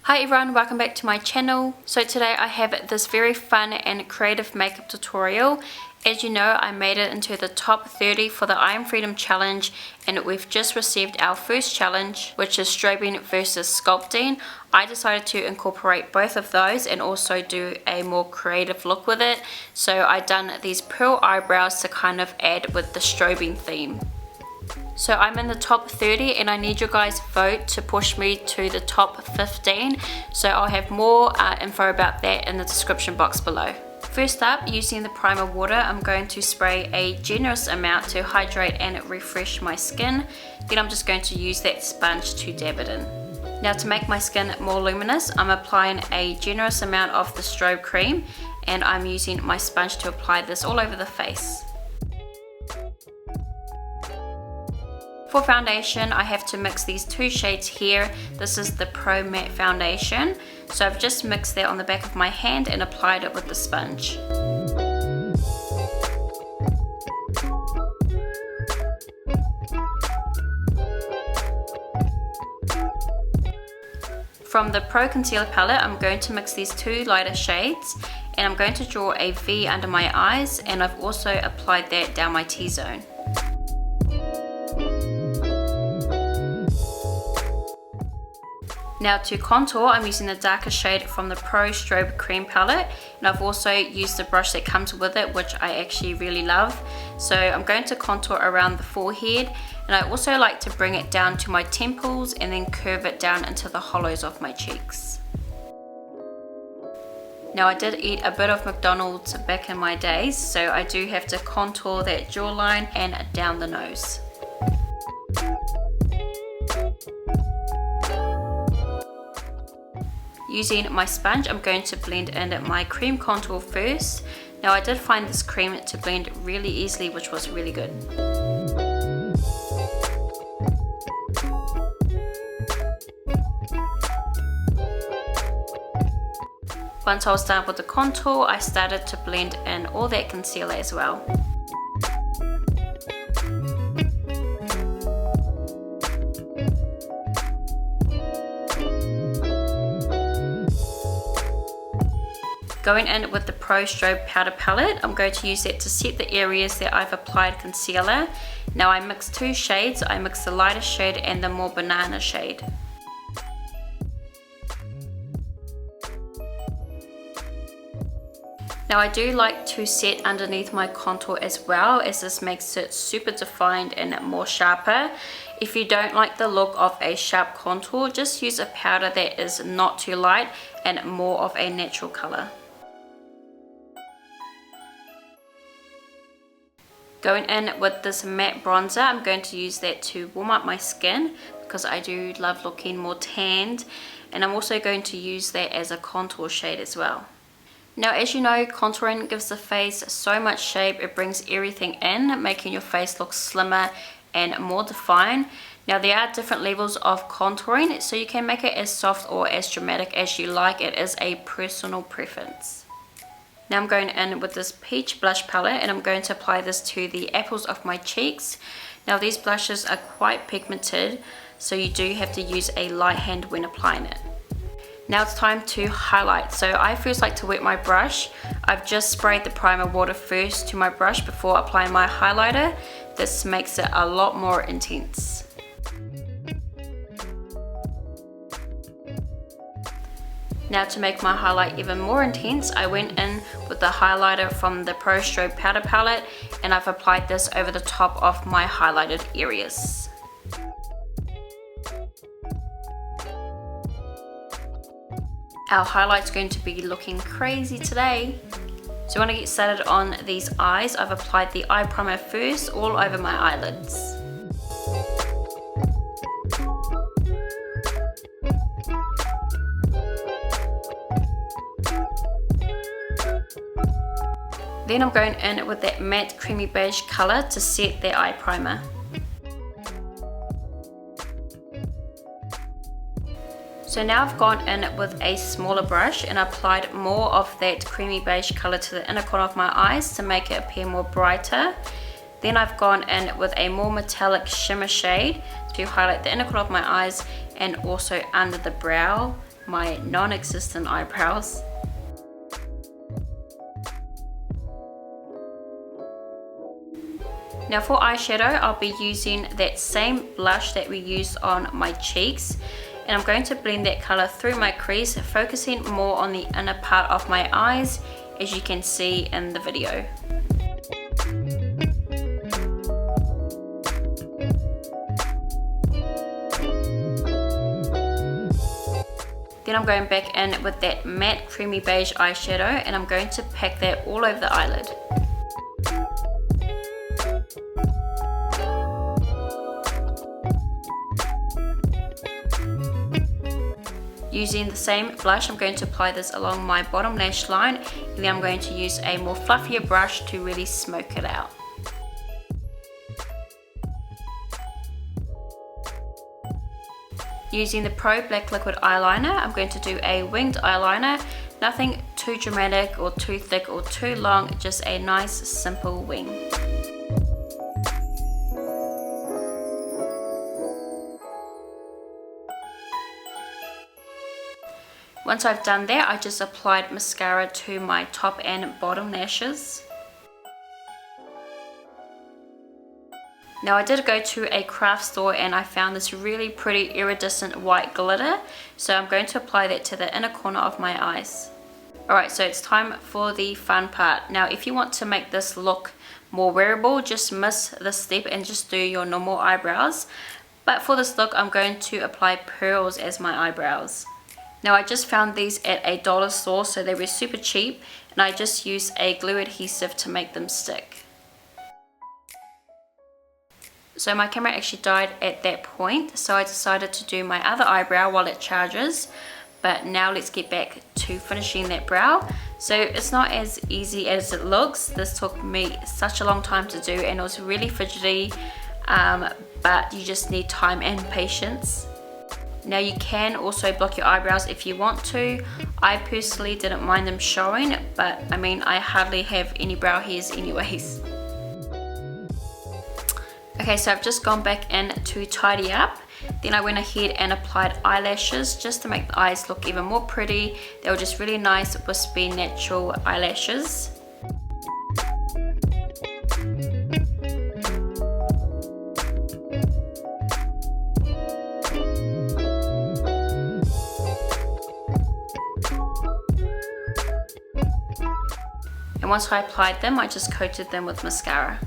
Hi everyone, welcome back to my channel. So today I have this very fun and creative makeup tutorial. As you know, I made it into the top 30 for the I Am Freedom challenge, and we've just received our first challenge, which is strobing versus sculpting. I decided to incorporate both of those and also do a more creative look with it. So I done these pearl eyebrows to kind of add with the strobing theme. So I'm in the top 30 and I need your guys' vote to push me to the top 15. So I'll have more info about that in the description box below. First up, using the primer water, I'm going to spray a generous amount to hydrate and refresh my skin. Then I'm just going to use that sponge to dab it in. Now to make my skin more luminous, I'm applying a generous amount of the strobe cream and I'm using my sponge to apply this all over the face. For foundation, I have to mix these two shades here. This is the Pro Matte Foundation. So I've just mixed that on the back of my hand and applied it with the sponge. From the Pro Concealer palette, I'm going to mix these two lighter shades and I'm going to draw a V under my eyes, and I've also applied that down my T-zone. Now to contour, I'm using the darker shade from the Pro Strobe Cream palette, and I've also used the brush that comes with it, which I actually really love. So I'm going to contour around the forehead, and I also like to bring it down to my temples and then curve it down into the hollows of my cheeks. Now I did eat a bit of McDonald's back in my days, so I do have to contour that jawline and down the nose. Using my sponge, I'm going to blend in my cream contour first. Now I did find this cream to blend really easily, which was really good. Once I was done with the contour, I started to blend in all that concealer as well. Going in with the Pro Strobe Powder Palette, I'm going to use that to set the areas that I've applied concealer. Now I mixed two shades. I mixed the lighter shade and the more banana shade. Now I do like to set underneath my contour as well, as this makes it super defined and more sharper. If you don't like the look of a sharp contour, just use a powder that is not too light and more of a natural color. Going in with this matte bronzer, I'm going to use that to warm up my skin because I do love looking more tanned, and I'm also going to use that as a contour shade as well. Now as you know, contouring gives the face so much shape, it brings everything in, making your face look slimmer and more defined. Now there are different levels of contouring, so you can make it as soft or as dramatic as you like. It is a personal preference. Now I'm going in with this peach blush palette and I'm going to apply this to the apples of my cheeks. Now these blushes are quite pigmented, so you do have to use a light hand when applying it. Now it's time to highlight. So I first like to wet my brush. I've just sprayed the primer water first to my brush before applying my highlighter. This makes it a lot more intense. Now to make my highlight even more intense, I went in with the highlighter from the Pro Strobe Powder Palette and I've applied this over the top of my highlighted areas. Our highlight's going to be looking crazy today. So when I get started on these eyes, I've applied the eye primer first all over my eyelids. Then I'm going in with that matte creamy beige colour to set the eye primer. So now I've gone in with a smaller brush and applied more of that creamy beige colour to the inner corner of my eyes to make it appear more brighter. Then I've gone in with a more metallic shimmer shade to highlight the inner corner of my eyes and also under the brow my non-existent eyebrows. Now for eyeshadow, I'll be using that same blush that we used on my cheeks, and I'm going to blend that color through my crease, focusing more on the inner part of my eyes, as you can see in the video. Then I'm going back in with that matte creamy beige eyeshadow, and I'm going to pack that all over the eyelid. Using the same blush, I'm going to apply this along my bottom lash line, and then I'm going to use a more fluffier brush to really smoke it out. Using the Pro Black Liquid Eyeliner, I'm going to do a winged eyeliner, nothing too dramatic or too thick or too long, just a nice simple wing. Once I've done that, I just applied mascara to my top and bottom lashes. Now I did go to a craft store and I found this really pretty iridescent white glitter, so I'm going to apply that to the inner corner of my eyes. Alright, so it's time for the fun part. Now if you want to make this look more wearable, just miss this step and just do your normal eyebrows. But for this look, I'm going to apply pearls as my eyebrows. Now I just found these at a dollar store, so they were super cheap, and I just used a glue adhesive to make them stick. So my camera actually died at that point, so I decided to do my other eyebrow while it charges. But now let's get back to finishing that brow. So it's not as easy as it looks. This took me such a long time to do, and it was really fidgety, but you just need time and patience. Now you can also block your eyebrows if you want to. I personally didn't mind them showing, but I mean, I hardly have any brow hairs anyways. Okay, so I've just gone back in to tidy up. Then I went ahead and applied eyelashes just to make the eyes look even more pretty. They were just really nice, wispy, natural eyelashes. And once I applied them, I just coated them with mascara.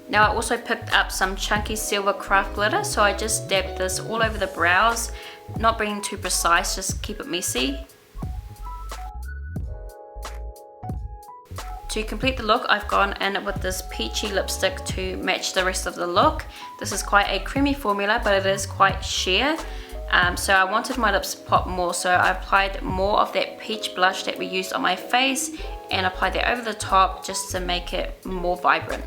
Now I also picked up some chunky silver craft glitter, so I just dabbed this all over the brows, not being too precise, just keep it messy. To complete the look, I've gone in with this peachy lipstick to match the rest of the look. This is quite a creamy formula, but it is quite sheer. So I wanted my lips to pop more, so I applied more of that peach blush that we used on my face and applied that over the top just to make it more vibrant.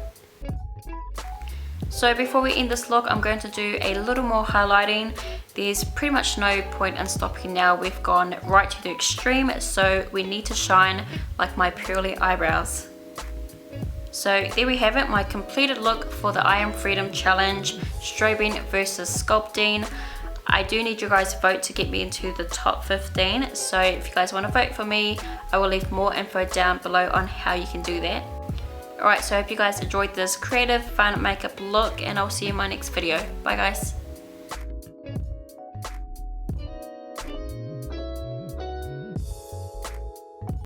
So before we end this look, I'm going to do a little more highlighting. There's pretty much no point in stopping now. We've gone right to the extreme, so we need to shine like my pearly eyebrows. So there we have it, my completed look for the I Am Freedom Challenge, strobing versus sculpting. I do need your guys' vote to get me into the top 15, so if you guys want to vote for me, I will leave more info down below on how you can do that. Alright, so I hope you guys enjoyed this creative, fun makeup look, and I'll see you in my next video. Bye guys.